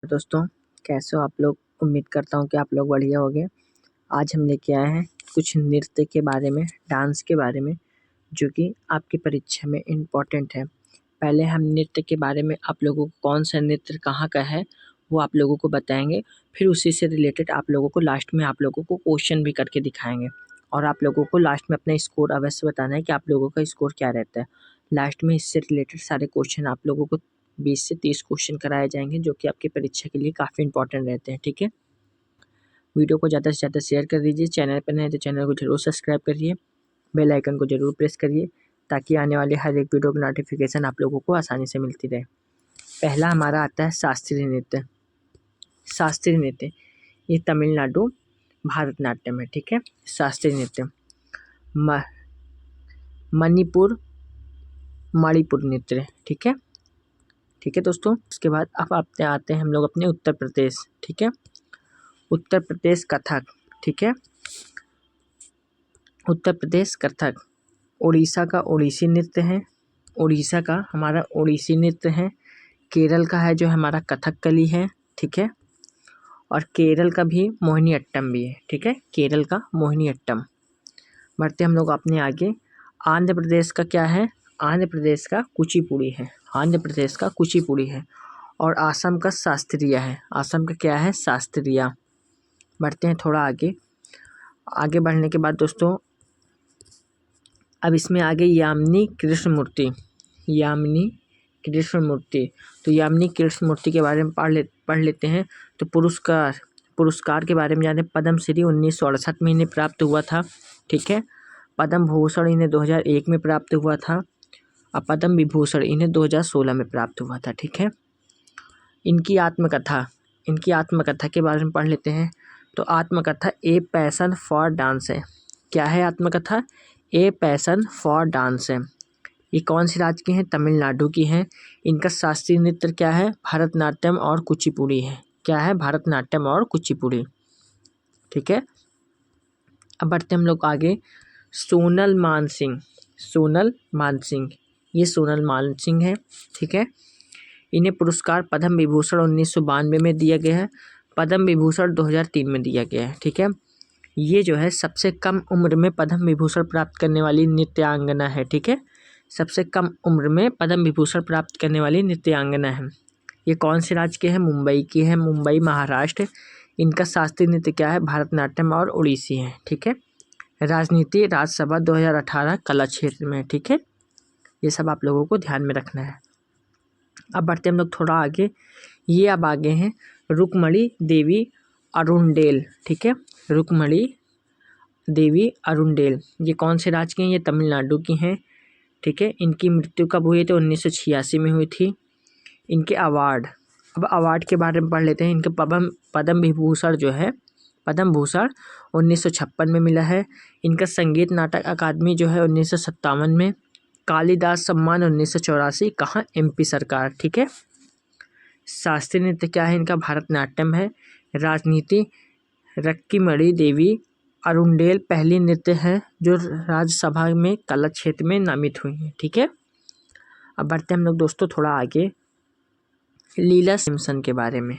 दोस्तों, कैसे हो आप लोग। उम्मीद करता हूँ कि आप लोग बढ़िया होंगे। आज हम लेके आए हैं कुछ नृत्य के बारे में, डांस के बारे में, जो कि आपकी परीक्षा में इम्पोर्टेंट है। पहले हम नृत्य के बारे में आप लोगों को कौन सा नृत्य कहाँ का है वो आप लोगों को बताएंगे। फिर उसी से रिलेटेड आप लोगों को लास्ट में आप लोगों को क्वेश्चन भी करके दिखाएंगे। और आप लोगों को लास्ट में अपना स्कोर अवश्य बताना है कि आप लोगों का स्कोर क्या रहता है। लास्ट में इससे रिलेटेड सारे क्वेश्चन आप लोगों को 20 से 30 क्वेश्चन कराए जाएंगे, जो कि आपकी परीक्षा के लिए काफ़ी इंपॉर्टेंट रहते हैं। ठीक है, वीडियो को ज़्यादा से ज़्यादा शेयर कर दीजिए। चैनल पर नए तो चैनल को जरूर सब्सक्राइब करिए, बेल आइकन को जरूर प्रेस करिए, ताकि आने वाले हर एक वीडियो की नोटिफिकेशन आप लोगों को आसानी से मिलती रहे। पहला हमारा आता है शास्त्रीय नृत्य। शास्त्रीय नृत्य ये तमिलनाडु भारतनाट्यम है। ठीक है, शास्त्रीय नृत्य मणिपुर मणिपुर नृत्य। ठीक है दोस्तों। उसके बाद अब आते हैं हम लोग अपने उत्तर प्रदेश। ठीक है, उत्तर प्रदेश कथक। ठीक है, उत्तर प्रदेश कथक। उड़ीसा का ओडिसी नृत्य है। उड़ीसा का हमारा ओडिसी नृत्य है। केरल का है जो हमारा कथकली है। ठीक है, और केरल का भी मोहिनी अट्टम भी है। ठीक है, केरल का मोहिनी अट्टम। बढ़ते हम लोग अपने आगे। आंध्र प्रदेश का क्या है? आंध्र प्रदेश का कुचिपुड़ी है। आंध्र प्रदेश का कुचिपुड़ी है। और असम का शास्त्रीय है। असम का क्या है? शास्त्रीय। बढ़ते हैं थोड़ा आगे। आगे बढ़ने के बाद दोस्तों अब इसमें आगे यामिनी कृष्णमूर्ति। यामिनी कृष्णमूर्ति। तो यामिनी कृष्णमूर्ति के बारे में पढ़ लेते हैं। तो पुरस्कार के बारे में जाने। पद्म श्री 1968 में इन्हें प्राप्त हुआ था। ठीक है, पद्म भूषण इन्हें 2001 में प्राप्त हुआ था और पद्म विभूषण इन्हें 2016 में प्राप्त हुआ था। ठीक है, इनकी आत्मकथा के बारे में पढ़ लेते हैं। तो आत्मकथा ए पैशन फॉर डांस है। क्या है आत्मकथा? ए पैशन फॉर डांस है। ये कौन सी राज्य की है? तमिलनाडु की है। इनका शास्त्रीय नृत्य क्या है? भरतनाट्यम और कुचिपुड़ी है। क्या है? भरतनाट्यम और कुचिपुड़ी। ठीक है, अब बढ़ते हम लोग आगे। सोनल मानसिंह। ये सोनल मानसिंह है। ठीक है, इन्हें पुरस्कार पद्म विभूषण 1992 में दिया गया है। पद्म विभूषण 2003 में दिया गया है। ठीक है, ये जो है सबसे कम उम्र में पद्म विभूषण प्राप्त करने वाली नृत्यांगना है। ठीक है, सबसे कम उम्र में पद्म विभूषण प्राप्त करने वाली नृत्यांगना है। ये कौन से राज्य के है? मुंबई की है। मुंबई महाराष्ट्र। इनका शास्त्रीय नृत्य क्या है? भरतनाट्यम और ओडिसी है। ठीक है, राजनीति राज्यसभा 2018 कला क्षेत्र में। ठीक है, ये सब आप लोगों को ध्यान में रखना है। अब बढ़ते हम लोग थोड़ा आगे। ये अब आगे हैं रुक्मणी देवी अरुणडेल। ठीक है, रुक्मणी देवी अरुणडेल। ये कौन से राज्य की हैं? ये तमिलनाडु की हैं। ठीक है, इनकी मृत्यु कब हुई? तो 1986 में हुई थी। इनके अवार्ड, अब अवार्ड के बारे में पढ़ लेते हैं। इनके पद्म विभूषण जो है, पद्म भूषण 1956 में मिला है। इनका संगीत नाटक अकादमी जो है 1957 में। कालिदास सम्मान 1984। कहाँ? MP सरकार। ठीक है, शास्त्रीय नृत्य क्या है इनका? भरतनाट्यम है। राजनीति रक्कीमणि देवी अरुणडेल पहली नृत्य है जो राज्यसभा में कला क्षेत्र में नामित हुई है। ठीक है, अब बढ़ते हम लोग दोस्तों थोड़ा आगे। लीला सैमसन के बारे में।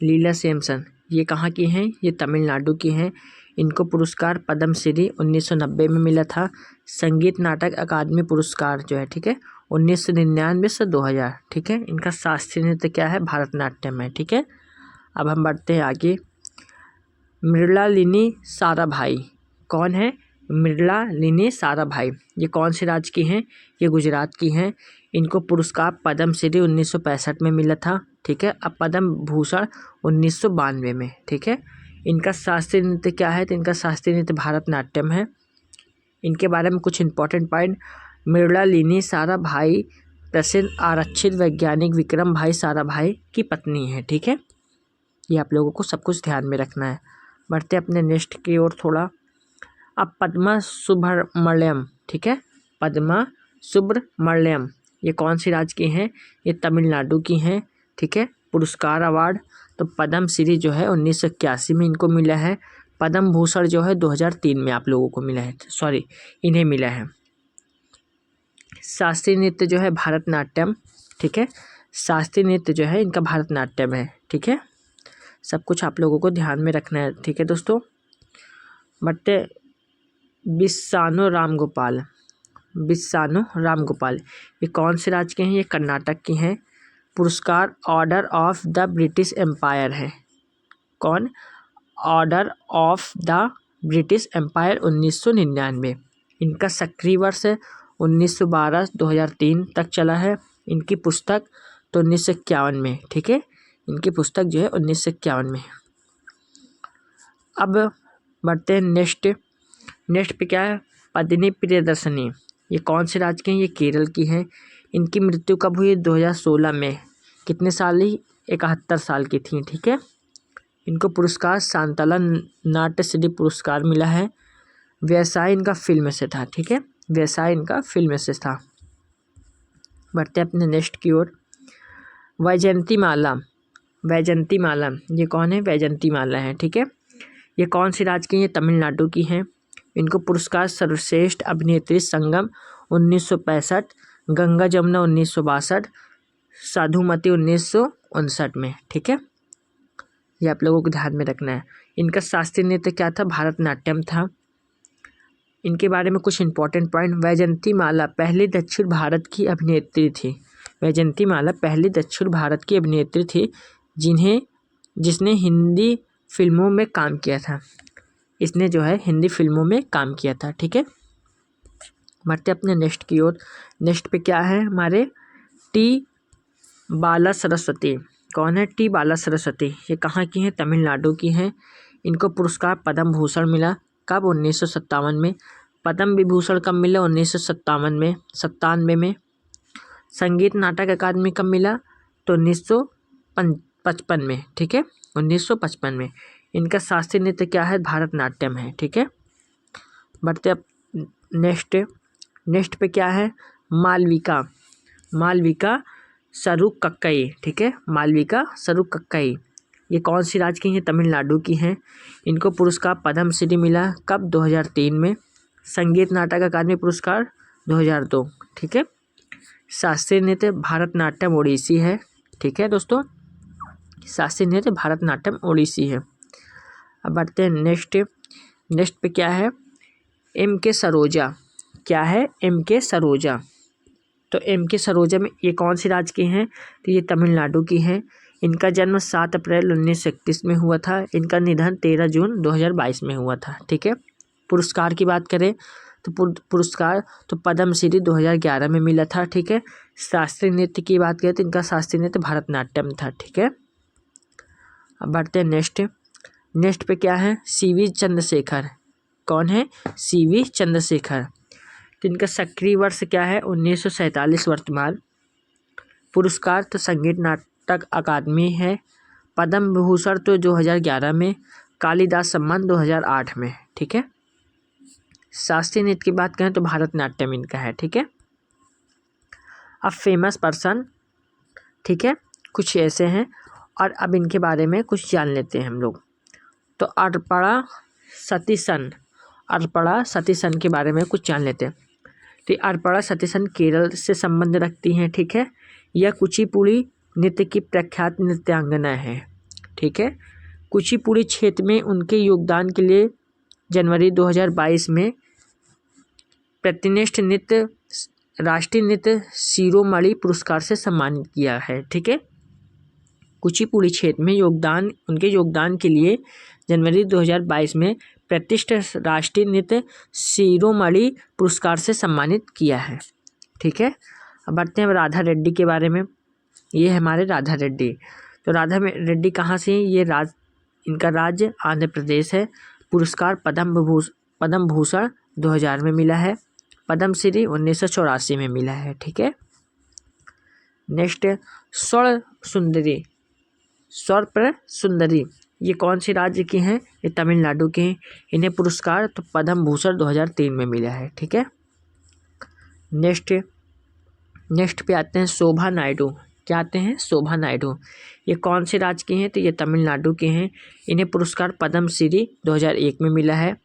लीला सैमसन ये कहाँ की हैं? ये तमिलनाडु की हैं। इनको पुरस्कार पद्मश्री 1990 में मिला था। संगीत नाटक अकादमी पुरस्कार जो है, ठीक है, 1999 से 2000। ठीक है, इनका शास्त्रीय नृत्य क्या है? भरतनाट्यम है। ठीक है, अब हम बढ़ते हैं आगे। मृणालिनी साराभाई कौन है? मृणालिनी साराभाई ये कौन से राज्य की हैं? ये गुजरात की हैं। इनको पुरस्कार पद्मश्री 1965 में मिला था। ठीक है, अब पद्म भूषण 1992 में। ठीक है, इनका शास्त्रीय नृत्य क्या है? तो इनका शास्त्रीय नृत्य भरतनाट्यम है। इनके बारे में कुछ इंपॉर्टेंट पॉइंट। मृणालिनी साराभाई प्रसिद्ध आरक्षित वैज्ञानिक विक्रम भाई साराभाई की पत्नी है। ठीक है, ये आप लोगों को सब कुछ ध्यान में रखना है। बढ़ते अपने नेक्स्ट की ओर थोड़ा। अब पद्मा सुब्रमण्यम। ठीक है, पद्मा सुब्रमण्यम ये कौन सी राज्य की हैं? ये तमिलनाडु की हैं। ठीक है, पुरस्कार अवार्ड तो पद्मश्री जो है 1981 में इनको मिला है। पद्म भूषण जो है 2003 में आप लोगों को मिला है, सॉरी इन्हें मिला है। शास्त्रीय नृत्य जो है भरतनाट्यम। ठीक है, शास्त्रीय नृत्य जो है इनका भरतनाट्यम है। ठीक है, सब कुछ आप लोगों को ध्यान में रखना है। ठीक है दोस्तों, बट्टे बिस्सानो रामगोपाल, बिस्सानो रामगोपाल ये कौन से राज्य के हैं? ये कर्नाटक के हैं। पुरस्कार Order of the British Empire है। कौन? Order of the British Empire 1999। इनका सक्रिय वर्ष 1912-2003 तक चला है। इनकी पुस्तक तो 1951 में। ठीक है, इनकी पुस्तक जो है 1951 में। अब बढ़ते हैं नेक्स्ट पे क्या है? पद्मिनी प्रियदर्शनी ये कौन से राज्य के हैं? ये केरल की हैं। इनकी मृत्यु कब हुई? 2016 में। कितने साल ही? 71 साल की थी। ठीक है, इनको पुरस्कार शांतला नाट्यश्री पुरस्कार मिला है। व्यवसाय इनका फिल्म से था। ठीक है, व्यवसाय इनका फिल्म से था। बढ़ते हैं अपने नेक्स्ट की ओर। वैजयंतीमाला, वैजयंतीमाला ये कौन है? वैजयंतीमाला है। ठीक है, ये कौन सी राज्य की? ये तमिलनाडु की हैं। इनको पुरस्कार सर्वश्रेष्ठ अभिनेत्री संगम 1965, गंगा जमुना 1962, साधुमती 1959 में। ठीक है, ये आप लोगों को ध्यान में रखना है। इनका शास्त्रीय नृत्य क्या था? भरतनाट्यम था। इनके बारे में कुछ इंपॉर्टेंट पॉइंट। वैजयंतीमाला पहली दक्षिण भारत की अभिनेत्री थी। वैजयंतीमाला पहली दक्षिण भारत की अभिनेत्री थी जिसने हिंदी फिल्मों में काम किया था। इसने जो है हिंदी फिल्मों में काम किया था। ठीक है, बढ़ते अपने नेक्स्ट की ओर। नेक्स्ट पे क्या है हमारे? टी बाला सरस्वती। कौन है? टी बाला सरस्वती। ये कहाँ की हैं? तमिलनाडु की हैं। इनको पुरस्कार पद्म भूषण मिला। कब? 1957 में। पद्म विभूषण कब मिला? 1997 में। संगीत नाटक अकादमी कब मिला? तो 1955 में। ठीक है, 1955 में। इनका शास्त्रीय नृत्य क्या है? भरतनाट्यम है। ठीक है, बढ़ते अब नेक्स्ट पे क्या है? मालविका सरुकक्कई। ठीक है, मालविका सरुकक्कई ये कौन सी राज्य की हैं? तमिलनाडु की हैं। इनको पुरस्कार पद्मश्री मिला। कब? 2003 में। संगीत नाटक अकादमी पुरस्कार 2002। ठीक है, शास्त्रीय नृत्य भरतनाट्यम ओडिसी है। ठीक है दोस्तों, शास्त्रीय नृत्य भरतनाट्यम ओडिसी है। अब बढ़ते हैं नेक्स्ट पे क्या है? M.K. सरोजा। क्या है? M.K. सरोजा। तो M.K. सरोजा में ये कौन सी राज्य की हैं? तो ये तमिलनाडु की हैं। इनका जन्म 7 अप्रैल 1931 में हुआ था। इनका निधन 13 जून 2022 में हुआ था। ठीक है, पुरस्कार की बात करें तो पुरस्कार तो पद्मश्री 2011 में मिला था। ठीक है, शास्त्रीय नृत्य की बात करें तो इनका शास्त्रीय नृत्य भरतनाट्यम था। ठीक है, अब बढ़ते हैं नेक्स्ट पे क्या है? CV चंद्रशेखर। कौन है? CV चंद्रशेखर। तो इनका सक्रिय वर्ष क्या है? 1947 वर्तमान। पुरस्कार तो संगीत नाटक अकादमी है। पद्म विभूषण तो 2011 में। कालिदास सम्मान 2008 में। ठीक है, शास्त्रीय नृत्य की बात करें तो भरतनाट्यम इनका है। ठीक है, अब फेमस पर्सन। ठीक है, कुछ ऐसे हैं और अब इनके बारे में कुछ जान लेते हैं हम लोग। तो अर्पणा सतीसन के बारे में कुछ जान लेते हैं। तो अर्पणा सतीसन केरल से संबंध रखती हैं। ठीक है, यह कुचिपुड़ी नृत्य की प्रख्यात नृत्यांगना है। ठीक है, कुचिपुड़ी क्षेत्र में उनके योगदान के लिए जनवरी 2022 में प्रतिष्ठित नृत्य राष्ट्रीय नृत्य शिरोमणि पुरस्कार से सम्मानित किया है। ठीक है, कुचिपुड़ी क्षेत्र में उनके योगदान के लिए जनवरी 2022 में प्रतिष्ठित राष्ट्रीय नृत्य शिरोमणि पुरस्कार से सम्मानित किया है। ठीक है, अब बढ़ते हैं राधा रेड्डी के बारे में। ये है हमारे राधा रेड्डी। तो राधा रेड्डी कहाँ से? ये इनका राज्य आंध्र प्रदेश है। पुरस्कार पद्म भूषण 2000 में मिला है। पद्मश्री 1984 में मिला है। ठीक है, नेक्स्ट स्वर्ण सुंदरी ये कौन सी राज्य की हैं? ये तमिलनाडु के हैं। इन्हें पुरस्कार तो पद्म भूषण 2003 में मिला है। ठीक है, नेक्स्ट पे आते हैं शोभा नायडू। क्या आते हैं? शोभा नायडू। ये कौन से राज्य के हैं? तो ये तमिलनाडु के हैं। इन्हें पुरस्कार पद्मश्री 2001 में मिला है।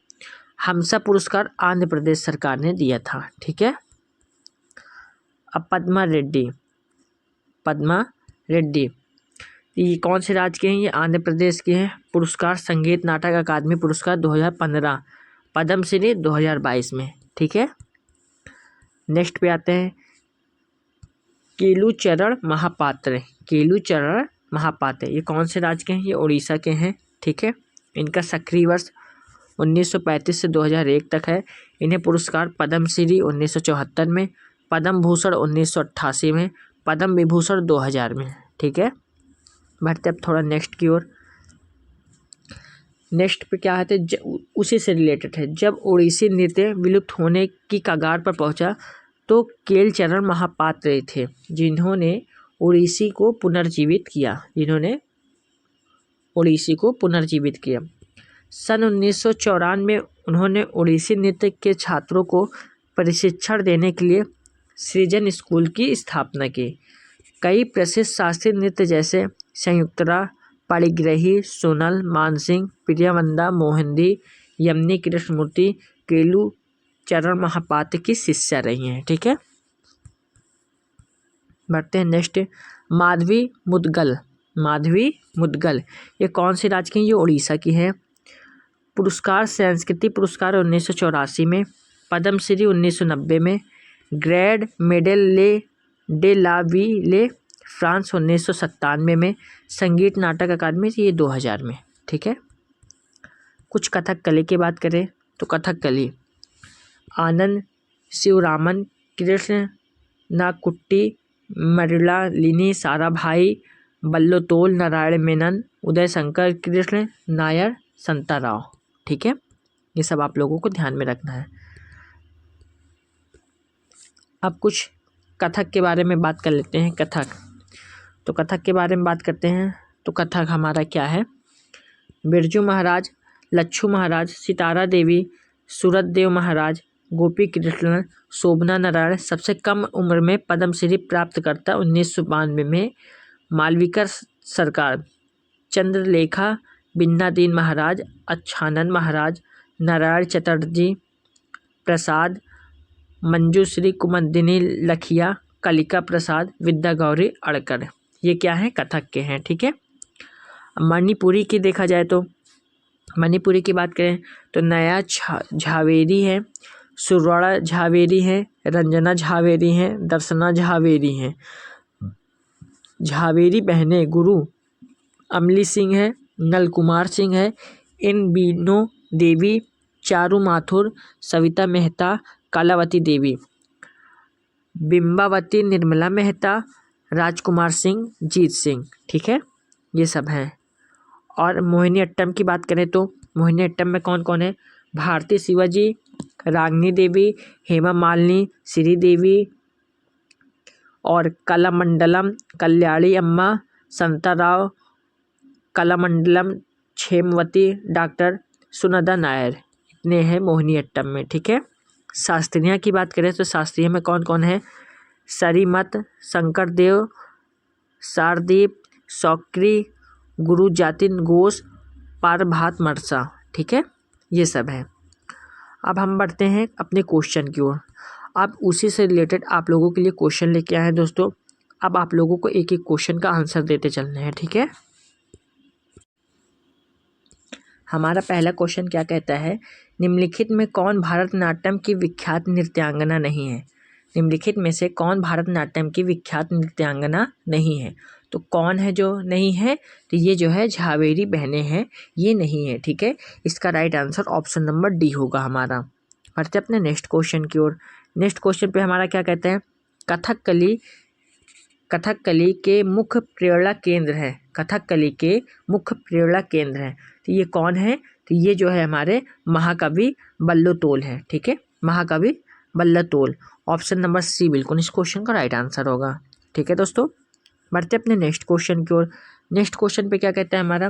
हमसा पुरस्कार आंध्र प्रदेश सरकार ने दिया था। ठीक है, अब पद्मा रेड्डी। ये कौन से राज्य के हैं? ये आंध्र प्रदेश के हैं। पुरस्कार संगीत नाटक अकादमी पुरस्कार 2015, पद्मश्री 2022 में। ठीक है, नेक्स्ट पे आते हैं केलुचरण महापात्र। केलुचरण महापात्र ये कौन से राज्य के हैं? ये उड़ीसा के हैं। ठीक है, इनका सक्रिय वर्ष 1935 से 2001 तक है। इन्हें पुरस्कार पद्मश्री 1974 में, पद्म भूषण 1988 में, पद्म विभूषण 2000 में। ठीक है, बढ़ते अब थोड़ा नेक्स्ट की ओर। नेक्स्ट पे क्या है तो उसी से रिलेटेड है। जब ओडिसी नृत्य विलुप्त होने की कगार पर पहुंचा तो केलचरण महापात्र थे जिन्होंने ओडिसी को पुनर्जीवित किया। सन 1994 में उन्होंने ओडिसी नृत्य के छात्रों को प्रशिक्षण देने के लिए सृजन स्कूल की स्थापना की। कई प्रसिद्ध शास्त्रीय नृत्य जैसे संयुक्तरा, पाणिग्राही, सोनल, मानसिंह, प्रियवंदा, मोहिनी, यमुनी कृष्णमूर्ति केलू चरण महापात्र की शिष्या रही हैं। ठीक है, बढ़ते हैं नेक्स्ट। माधवी मुदगल ये कौन से राज्य की हैं? ये उड़ीसा की है। पुरस्कार संस्कृति पुरस्कार 1984 में, पद्मश्री 1990 में, ग्रैंड मेडल डे ला विले फ्रांस 1997 में, संगीत नाटक अकादमी ये 2000 में। ठीक है, कुछ कथकली की बात करें तो कथकली आनंद शिवरामन, कृष्ण नाकुट्टी, मृणालिनी साराभाई, बल्लोतोल, नारायण मेनन, उदय शंकर, कृष्ण नायर, संताराव। ठीक है, ये सब आप लोगों को ध्यान में रखना है। अब कुछ कथक के बारे में बात कर लेते हैं। कथक के बारे में बात करते हैं तो कथक हमारा क्या है? बिरजू महाराज, लच्छू महाराज, सितारा देवी, सूरतदेव महाराज, गोपी कृष्ण, शोभना नारायण। सबसे कम उम्र में पद्मश्री प्राप्त करता 1992 में मालविका सरकार, चंद्रलेखा, बिन्नादीन महाराज, अच्छानंद महाराज, नारायण चटर्जी प्रसाद, मंजूश्री कुमुदिनी लखिया, कलिका प्रसाद, विद्या गौरी अड़कर। ये क्या है? कथक के हैं। ठीक है, मणिपुरी की देखा जाए तो मणिपुरी की बात करें तो नया झावेरी है, सुरवाड़ा झावेरी है, रंजना झावेरी है, दर्शना झावेरी है। झावेरी बहनें गुरु अमली सिंह है, नल कुमार सिंह है, इन बीनो देवी, चारू माथुर, सविता मेहता, कलावती देवी, बिंबावती, निर्मला मेहता, राजकुमार सिंह, जीत सिंह। ठीक है, ये सब हैं। और मोहिनी अट्टम की बात करें तो मोहिनी अट्टम में कौन कौन है? भारती शिवाजी, रागिनी देवी, हेमा मालिनी, श्रीदेवी और कलामंडलम, कल्याणी अम्मा, संताराव, कलामंडलम, क्षेमवती, डॉक्टर सुनंदा नायर। इतने हैं मोहिनी अट्टम में। ठीक है, शास्त्रीय की बात करें तो शास्त्रीय में कौन कौन है? सरीमत, शंकरदेव, शारदीप, सौक्री, गुरु जातिन घोष, पारभात मरसा। ठीक है, ये सब है। अब हम बढ़ते हैं अपने क्वेश्चन की ओर। अब उसी से रिलेटेड आप लोगों के लिए क्वेश्चन लेके आए हैं दोस्तों। अब आप लोगों को एक एक क्वेश्चन का आंसर देते चलने हैं। ठीक है, हमारा पहला क्वेश्चन क्या कहता है? निम्नलिखित में कौन भारतनाट्यम की विख्यात नृत्यांगना नहीं है? निम्नलिखित में से कौन भारतनाट्यम की विख्यात नृत्यांगना नहीं है? तो कौन है जो नहीं है? तो ये जो है झावेरी बहनें हैं, ये नहीं है। ठीक है, इसका right answer option number D होगा हमारा। बढ़ते अपने नेक्स्ट क्वेश्चन की ओर। नेक्स्ट क्वेश्चन पे हमारा क्या कहता है? कथकली के मुख्य प्रेरणा केंद्र है। कथकली के मुख्य प्रेरणा केंद्र है, तो ये कौन है? तो ये जो है हमारे महाकवि बल्लोतोल है। ठीक है, महाकवि बल्लोतोल। ऑप्शन नंबर सी बिल्कुल इस क्वेश्चन का राइट आंसर होगा। ठीक है दोस्तों, बढ़ते अपने नेक्स्ट क्वेश्चन की ओर। नेक्स्ट क्वेश्चन पे क्या कहता है हमारा?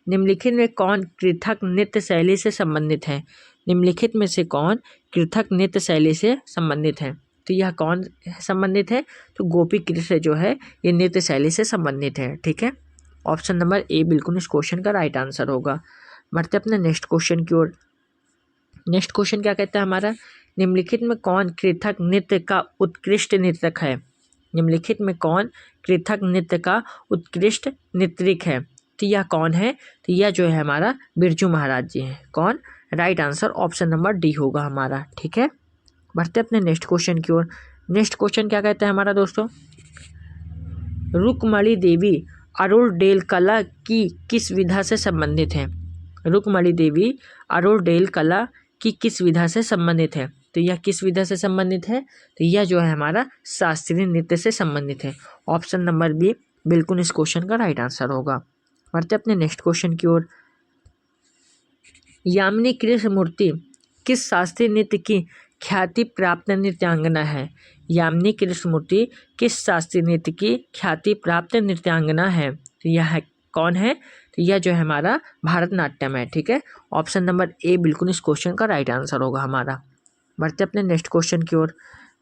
निम्नलिखित में कौन कृथक नृत्य शैली से संबंधित है? निम्नलिखित में से कौन कृथक नृत्य शैली से संबंधित है? तो यह कौन संबंधित है? तो गोपी कृष्ण जो है ये नृत्य शैली से संबंधित है। ठीक है, ऑप्शन नंबर ए बिल्कुल इस क्वेश्चन का राइट आंसर होगा। बढ़ते अपने नेक्स्ट क्वेश्चन की ओर। नेक्स्ट क्वेश्चन क्या कहता है हमारा? निम्नलिखित में कौन कृथक नृत्य का उत्कृष्ट नर्तक है? निम्नलिखित में कौन कृथक नृत्य का उत्कृष्ट नृत्यक है? तो यह कौन है? तो यह जो है हमारा बिरजू महाराज जी हैं। कौन? Right answer option number D होगा हमारा। ठीक है, बढ़ते अपने नेक्स्ट क्वेश्चन की ओर। नेक्स्ट क्वेश्चन क्या कहता है हमारा दोस्तों? रुक्मणी देवी अरोड़ेल कला की किस विधा से संबंधित है? रुक्मणी देवी अरोड़ेल कला की किस विधा से संबंधित है? तो यह किस विधा से संबंधित है? तो यह जो है हमारा शास्त्रीय नृत्य से संबंधित है। ऑप्शन नंबर बी बिल्कुल इस क्वेश्चन का राइट आंसर होगा। बढ़ते अपने नेक्स्ट क्वेश्चन की ओर। यामिनी कृष्णमूर्ति किस शास्त्रीय नृत्य की ख्याति प्राप्त नृत्यांगना है? यामिनी कृष्णमूर्ति किस शास्त्रीय नृत्य की ख्याति प्राप्त नृत्यांगना है? तो यह कौन है? तो यह जो है हमारा भारतनाट्यम है। ठीक है, ऑप्शन नंबर ए बिल्कुल इस क्वेश्चन का राइट आंसर होगा हमारा। बढ़ते अपने नेक्स्ट क्वेश्चन की ओर।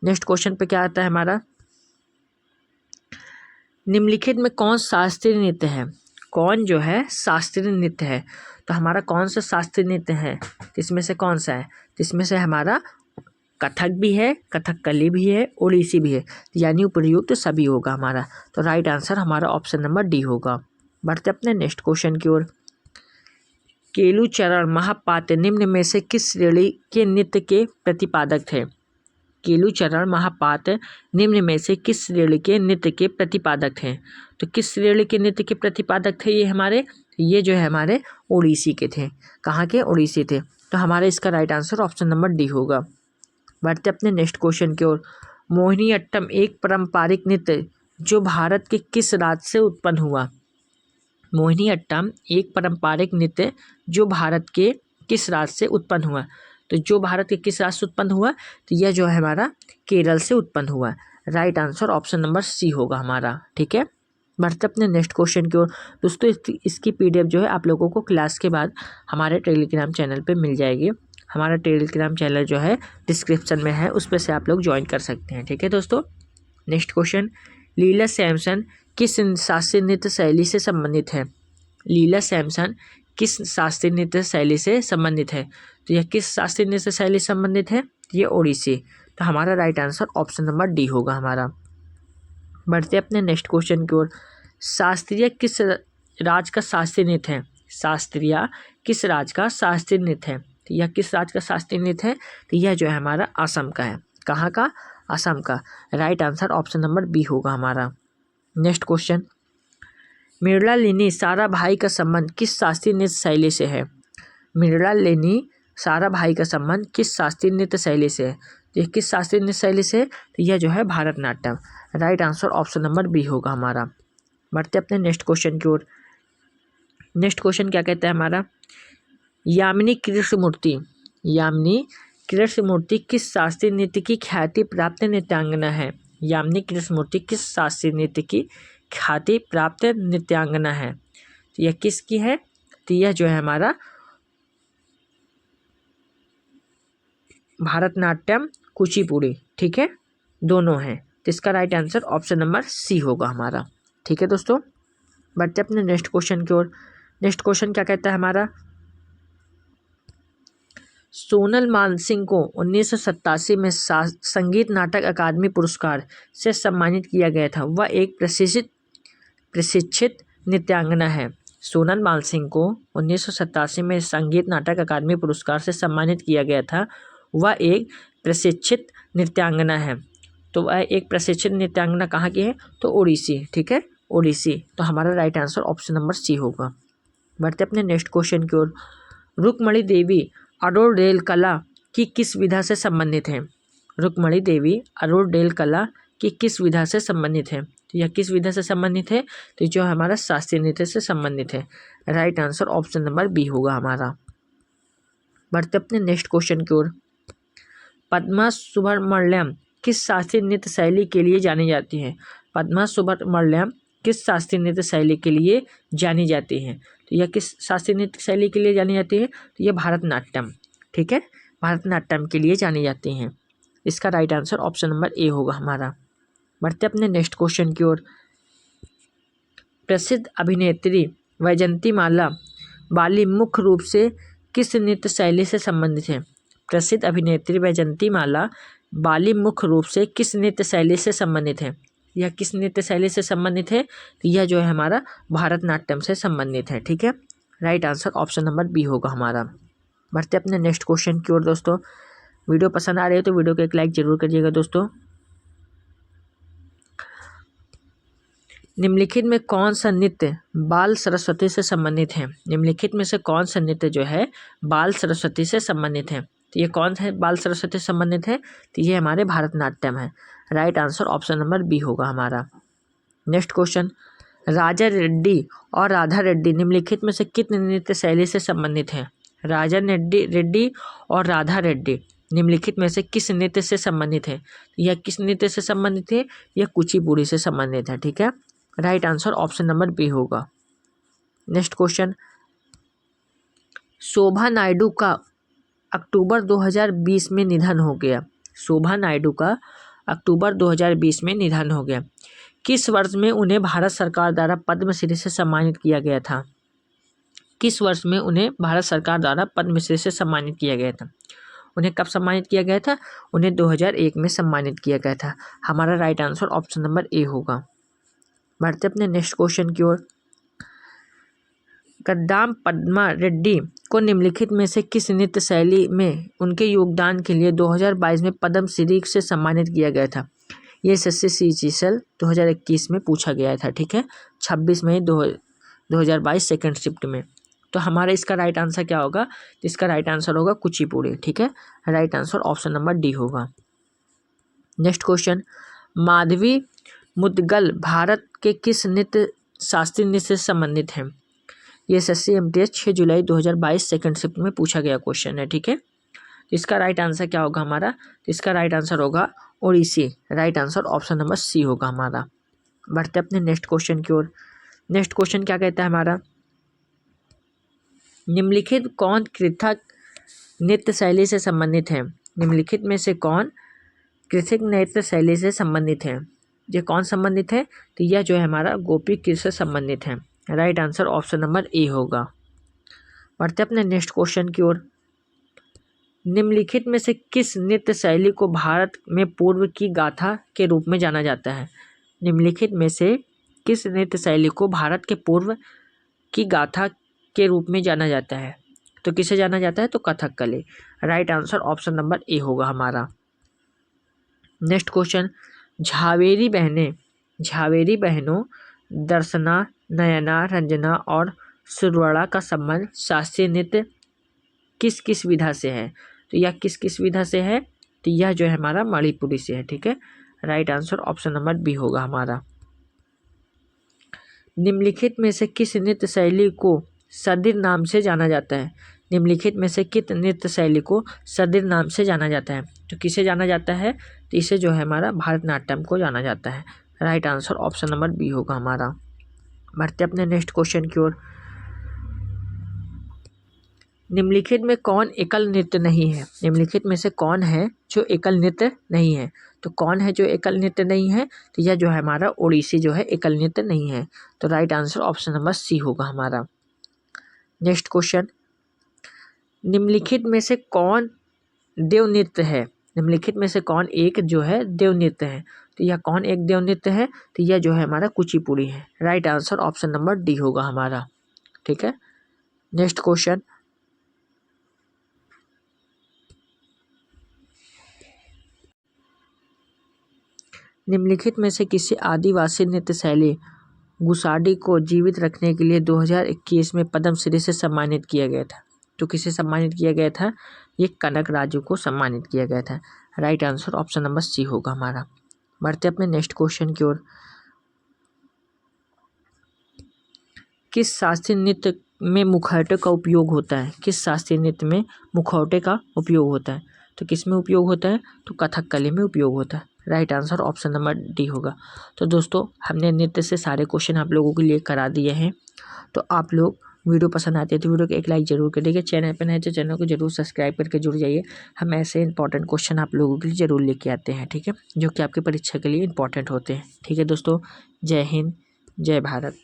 नेक्स्ट क्वेश्चन पे क्या आता है हमारा? निम्नलिखित में कौन शास्त्रीय नृत्य है? कौन जो है शास्त्रीय नृत्य है? तो हमारा कौन सा शास्त्रीय नृत्य है? इसमें से कौन सा है? इसमें से हमारा कथक भी है, कथकली भी है, ओडिसी भी है, यानी उपयुक्त सभी होगा हमारा। तो राइट आंसर हमारा ऑप्शन नंबर डी होगा। बढ़ते अपने नेक्स्ट क्वेश्चन की ओर। केलुचरण महापात्र निम्न में से किस श्रेणी के नृत्य के प्रतिपादक थे? केलुचरण महापात्र निम्न में से किस श्रेणी के नृत्य के प्रतिपादक थे? तो किस श्रेणी के नृत्य के प्रतिपादक थे ये हमारे? ये जो है हमारे ओडिसी के थे। कहाँ के? ओडिसी थे। तो हमारे इसका right answer option number D होगा। बढ़ते अपने नेक्स्ट क्वेश्चन की ओर। मोहिनीअट्टम एक पारंपरिक नृत्य जो भारत के किस राज्य से उत्पन्न हुआ? मोहिनीअट्टम एक पारंपरिक नृत्य जो भारत के किस राज्य से उत्पन्न हुआ? तो जो भारत के किस राज्य से उत्पन्न हुआ? तो यह जो है हमारा केरल से उत्पन्न हुआ। Right answer option number C होगा हमारा। ठीक है, बढ़ते अपने नेक्स्ट क्वेश्चन की ओर। दोस्तों इसकी पीडीएफ जो है आप लोगों को क्लास के बाद हमारे टेलीग्राम चैनल पे मिल जाएगी। हमारा टेलीग्राम चैनल जो है डिस्क्रिप्शन में है, उस पर से आप लोग ज्वाइन कर सकते हैं। ठीक है दोस्तों, नेक्स्ट क्वेश्चन। लीला सैमसन किस शास्त्रीय नृत्य शैली से संबंधित है? लीला सैमसन किस शास्त्रीय नृत्य शैली से संबंधित है? तो यह किस शास्त्रीय नृत्य शैली से संबंधित है? ये ओडिसी। तो हमारा right answer option number D होगा हमारा। बढ़ते अपने नेक्स्ट क्वेश्चन की ओर। शास्त्रीय किस राज्य का शास्त्रीय नृत्य है? शास्त्रीय किस राज्य का शास्त्रीय नृत्य है? तो यह किस राज्य का शास्त्रीय नृत्य है? तो यह जो है हमारा असम का है। कहाँ का? असम का। Right answer option number B होगा हमारा। Next question. मृणालिनी साराभाई का संबंध किस शास्त्रीय नृत्य शैली से है? मृणालिनी साराभाई का संबंध किस शास्त्रीय नृत्य शैली से है? ये किस शास्त्रीय नृत्य शैली से? तो यह जो है Bharatanatyam. Right answer option number B होगा हमारा। बढ़ते अपने नेक्स्ट क्वेश्चन की ओर। नेक्स्ट क्वेश्चन क्या कहता है हमारा? यामिनी कृष्णमूर्ति किस शास्त्रीय नृत्य की ख्याति प्राप्त नृत्यांगना है? यामिनी कृष्णमूर्ति किस शास्त्रीय नृत्य की ख्याति प्राप्त नृत्यांगना है? तो यह किसकी है? तो यह जो है हमारा भारतनाट्यम कुचिपुड़ी। ठीक है, दोनों हैं। तो इसका right answer option number C होगा हमारा। ठीक है दोस्तों, बढ़ते अपने नेक्स्ट क्वेश्चन की ओर। नेक्स्ट क्वेश्चन क्या कहता है हमारा? सोनल मानसिंह को 1987 में संगीत नाटक अकादमी पुरस्कार से सम्मानित किया गया था। वह एक प्रशिक्षित नृत्यांगना है। सोनल मानसिंह को 1987 में संगीत नाटक अकादमी पुरस्कार से सम्मानित किया गया था। वह एक प्रशिक्षित नृत्यांगना है। तो वह एक प्रशिक्षित नृत्यांगना कहाँ की है? तो ओडिसी। ठीक है, ओडिसी। तो हमारा right answer option number C होगा। बढ़ते अपने नेक्स्ट क्वेश्चन की ओर। रुक्मणी देवी अरोड़ेल कला की किस विधा से संबंधित है? रुक्मणी देवी अरोड़ेल कला की किस विधा से संबंधित है? तो यह किस विधा से संबंधित है? तो जो हमारा शास्त्रीय नृत्य से संबंधित है। Right answer option number B होगा हमारा। बढ़ते अपने नेक्स्ट क्वेश्चन की ओर। पद्मा सुब्रमण्यम किस शास्त्रीय नृत्य शैली के लिए जानी जाती है? पद्मा सुब्रमण्यम किस शास्त्रीय नृत्य शैली के लिए जानी जाती है? तो यह किस शास्त्रीय नृत्य शैली के लिए जानी जाती है? तो यह भारतनाट्यम। ठीक है, भारतनाट्यम के लिए जानी जाती हैं। इसका right answer option number A होगा हमारा। बढ़ते अपने नेक्स्ट क्वेश्चन की ओर। प्रसिद्ध अभिनेत्री वैजयंतीमाला बाली मुख्य रूप से किस नृत्य शैली से संबंधित है? प्रसिद्ध अभिनेत्री वैजयंतीमाला बाली मुख्य रूप से किस नृत्य शैली से संबंधित है? यह किस नृत्य शैली से संबंधित है? तो यह जो है हमारा भारतनाट्यम से संबंधित है। ठीक है, right answer option number B होगा हमारा। बढ़ते अपने नेक्स्ट क्वेश्चन की ओर दोस्तों। वीडियो पसंद आ रही है तो वीडियो को एक लाइक जरूर करिएगा दोस्तों। निम्नलिखित में कौन सा नृत्य बाल सरस्वती से संबंधित है? निम्नलिखित में से कौन सा नृत्य जो है बाल सरस्वती से संबंधित है? तो ये कौन सा बाल सरस्वती से संबंधित है? तो ये हमारे भारतनाट्यम है। Right answer option number B होगा हमारा। नेक्स्ट क्वेश्चन, राजा रेड्डी और राधा रेड्डी निम्नलिखित में से कितने नृत्य शैली से संबंधित हैं? राजा रेड्डी और राधा रेड्डी निम्नलिखित में से किस नृत्य से संबंधित है? यह किस नृत्य से संबंधित है? यह कुचिपुड़ी से संबंधित है। ठीक है, right answer option number B होगा। नेक्स्ट क्वेश्चन, शोभा नायडू का अक्टूबर 2020 में निधन हो गया। शोभा नायडू का अक्टूबर 2020 में निधन हो गया। किस वर्ष में उन्हें भारत सरकार द्वारा पद्मश्री से सम्मानित किया गया था? किस वर्ष में उन्हें भारत सरकार द्वारा पद्मश्री से सम्मानित किया गया था? उन्हें कब सम्मानित किया गया था? उन्हें 2001 में सम्मानित किया गया था। हमारा right answer option number A होगा। बढ़ते अपने नेक्स्ट क्वेश्चन की ओर। कद्दाम पद्मा रेड्डी को निम्नलिखित में से किस नृत्य शैली में उनके योगदान के लिए 2022 में पद्मश्री से सम्मानित किया गया था? ये एसएससी CGL 2021 में पूछा गया था। ठीक है, 26 मई 2022 सेकेंड शिफ्ट में। तो हमारा इसका राइट आंसर क्या होगा? इसका राइट आंसर होगा कुचिपुड़ी। ठीक है, right answer option number D होगा। नेक्स्ट क्वेश्चन, माधवी मुदगल भारत के किस नृत्य शास्त्रीय नृत्य से संबंधित है? ये SSC MTS 6 जुलाई 2022 सेकेंड शिफ्ट में पूछा गया क्वेश्चन है। ठीक है, इसका राइट आंसर क्या होगा हमारा? इसका राइट आंसर होगा Odissi. Right answer option number C होगा हमारा। बढ़ते अपने नेक्स्ट क्वेश्चन की ओर। नेक्स्ट क्वेश्चन क्या कहता है हमारा? निम्नलिखित कौन कृथक नृत्य शैली से संबंधित है? निम्नलिखित में से कौन कृथक नृत्य शैली से संबंधित है? ये कौन संबंधित है? तो यह जो है हमारा गोपी कृत से संबंधित है। Right answer option number A होगा। बढ़ते अपने नेक्स्ट क्वेश्चन की ओर। निम्नलिखित में से किस नृत्य शैली को भारत में पूर्व की गाथा के रूप में जाना जाता है? निम्नलिखित में से किस नृत्य शैली को भारत के पूर्व की गाथा के रूप में जाना जाता है? तो किसे जाना जाता है? तो Kathakali. Right answer option number A होगा हमारा। नेक्स्ट क्वेश्चन, झावेरी बहनों दर्शना, नयना, रंजना और सुरवड़ा का संबंध शास्त्रीय नृत्य किस किस विधा से है? तो यह किस किस विधा से है? तो यह जो है हमारा मणिपुरी से है। ठीक है, right answer option number B होगा हमारा। निम्नलिखित में से किस नृत्य शैली को सदिर नाम से जाना जाता है? निम्नलिखित में से किस नृत्य शैली को सदिर नाम से जाना जाता है? तो किसे जाना जाता है? तो इसे जो है हमारा भारतनाट्यम को जाना जाता है। Right answer option number B होगा हमारा। बढ़ते अपने नेक्स्ट क्वेश्चन की ओर। निम्नलिखित में कौन एकल नृत्य नहीं है? निम्नलिखित में से कौन है जो एकल नृत्य नहीं है? तो कौन है जो एकल नृत्य नहीं है? तो यह जो है हमारा ओडिसी जो है एकल नृत्य नहीं है। तो right answer option number C होगा हमारा। नेक्स्ट क्वेश्चन, निम्नलिखित में से कौन देव नृत्य है? निम्नलिखित में से कौन एक जो है देव नृत्य है? तो यह कौन एक देव नृत्य है? तो यह जो है हमारा कुचिपुड़ी है। Right answer option number D होगा हमारा। ठीक है, नेक्स्ट क्वेश्चन, निम्नलिखित में से किसी आदिवासी नृत्य शैली गुसाडी को जीवित रखने के लिए 2021 में पद्मश्री से सम्मानित किया गया था? तो किसे सम्मानित किया गया था? ये कनक राजू को सम्मानित किया गया था। Right answer option number C होगा हमारा। बढ़ते अपने नेक्स्ट क्वेश्चन की ओर। किस शास्त्रीय नृत्य में मुखौटे का उपयोग होता है? किस शास्त्रीय नृत्य में मुखौटे का उपयोग होता है? तो किस में उपयोग होता है? तो कथकली में उपयोग होता है। Right answer option number D होगा। तो दोस्तों हमने नृत्य से सारे क्वेश्चन आप लोगों के लिए करा दिए हैं। तो आप लोग वीडियो पसंद आती है तो वीडियो को एक लाइक जरूर करिएगा। चैनल पर नए तो चैनल को जरूर सब्सक्राइब करके जुड़ जाइए। हम ऐसे इंपॉर्टेंट क्वेश्चन आप लोगों के लिए जरूर लेके आते हैं। ठीक है, जो कि आपकी परीक्षा के लिए इंपॉर्टेंट होते हैं। ठीक है दोस्तों, जय हिंद, जय भारत।